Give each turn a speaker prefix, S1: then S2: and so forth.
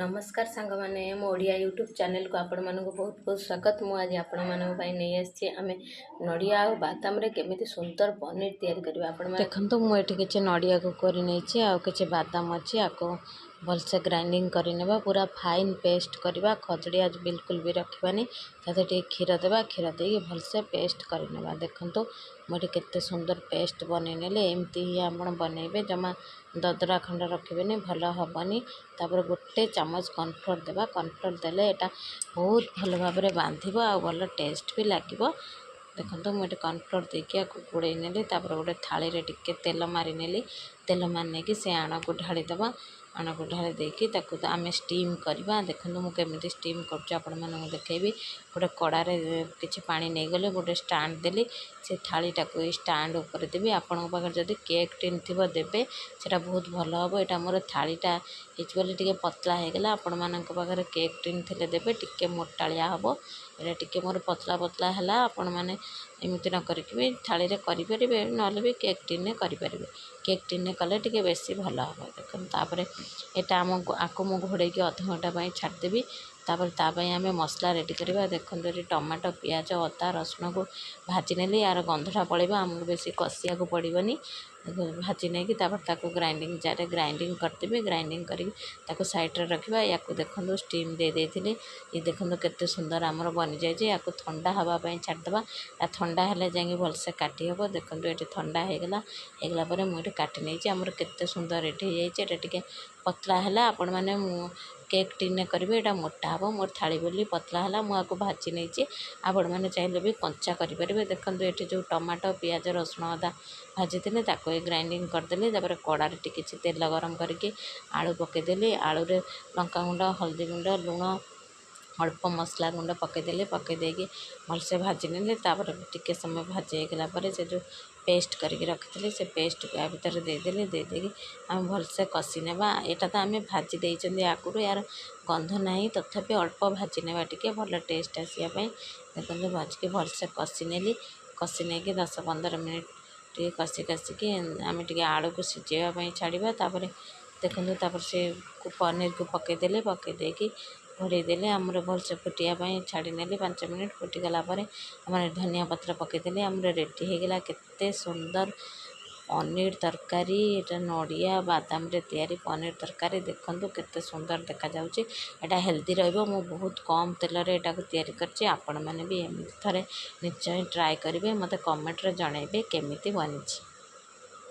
S1: नमस्कार सांग मैंने मो ओडिया यूट्यूब चैनल को आपण मानक बहुत बहुत स्वागत। मुझे आपण मानक नहीं आसी आम नड़िया और बादाम रे केमिति सुंदर पनीर तैयारी करबा। आपण देखंतु मु एठी किछि नड़िया को करि नैछि आ किछि बादाम अछि आको भलसे ग्राइंडिंग करनेबा पूरा फाइन पेस्ट करवा। खजड़ी आज बिल्कुल भी रखबानी ताते टे क्षीर देबा। क्षीर देके भलसे पेस्ट करनेबा। देखंतु मोटे केते सुंदर पेस्ट बनेनेले एमती ही आपण बनेबे। जमा ददरा खंड रखिबेनी भल हबनी। तापर गोटे चामच कॉर्नफ्लोर देबा। कॉर्नफ्लोर देले एटा बहुत भल भाबरे बांधिबो आ भल टेस्ट भी लागिबो। देखो मुझे कॉर्नफ्लोर देकी गोड़े नेली। तापर गोटे थाली रे टिके तेल मारी नेली। तेल मारने की से आण को ढाली देबा। आण को ढाली देकी ताकू तो आम स्टीम करवा। देखो मुझे स्टीम कर देखेबी। गोटे कड़ारे किसी पानी नहीं गले गोटे स्टाण्ड देली। से थाली टाक स्टाण्ड उपर देवी। आपण पाखे जदि केक टिन थी देवे से बहुत भल हम। यहाँ मोर थालीटा बोली टे पतला होगला। आपण मान पाखे केक टिन थे देवे टिके मोटालिया हम। यहाँ टे मोर पतला पतला है। आपण मैंने एमती न करी थाली करें ना भी केक टिन करें। केक टिन कले टे बेसी भल हम। देखो यहाँ आम आपको मुझे घोड़े अध घंटा छाड़देवी। तापर आम मसला रेडी करवा। देखो ये टमाटो पियाज अदा रसुण को भाजी नेली। यार गंधटा पड़ेगा आमको बेसी कषिया को पड़ोनी। भाजी नहीं कि ग्राइंडिंग जार ग्राइंडिंग करदेवी। ग्राइंडिंग करके साइड्रे रखा। या देखो स्टीम दे देती। ये देखो केते सुंदर आमर बनी जाए। या ठंडा हाँवाई छाड़देवा। ठंडा हेल्ले जाए भलसे काटी हे। देखो ये ठंडा होगला पर मुझे काटी नहीं आमर केते सुंदर रेडी हो जाए। पतला है आपण मैंने केक टिन करेंगे। यहाँ मोटा हम मोर थाली बोली पतला है मुझे भाजी नहीं। आपण मैंने चाहिए भी कंचा करेंगे। देखो ये जो टमाटो पियाज रसुण अदा भाजी थे ग्राइंडिंग करदेली। कड़ारे किसी तेल गरम करके आलू पकईदेली। आलू लंका गुंड हल्दी गुंड लुण अल्प मसला गुंड पकईदेली। पकईदेकी भलसे भाजी नेली। टिके समय भाजी होगला से जो पेस्ट करके रखी से पेस्ट या भर देदेली। देदेकी आम भलसे कषि नेबा। यहाँ तो आम भाजी देते आगुरी यार गंध ना तथापि अल्प भाजी नेबा टिके भल टेस्ट आसापी। देखते भाजिकी भलसे कषि नेली। कषि नहीं कि 10-15 मिनट टे कषि कषिकी आम टे आलू को सिझाई छाड़ा। तापर देखो से पनीर को पकईदेले। पकईदेकी घोड़े देले आमर भलसे फुटियापाई छाड़ी नेली। 5 मिनट फुटीगला आम धनिया पत्र पकईदेले। आमर रेडी होगला केते सुंदर पनीर तरकारी। ये नड़िया बादाम रे तैयारी पनीर तरकारी। देखो केते सुंदर देखा जाउची। एटा हेल्दी रहिबो। मु बहुत कम तेल रे एटा को तैयारी करछि। आपण माने भी एमि थरे निश्चय ट्राई करिवे। मते कमेंट रे जणाइबे केमिति बनिछि।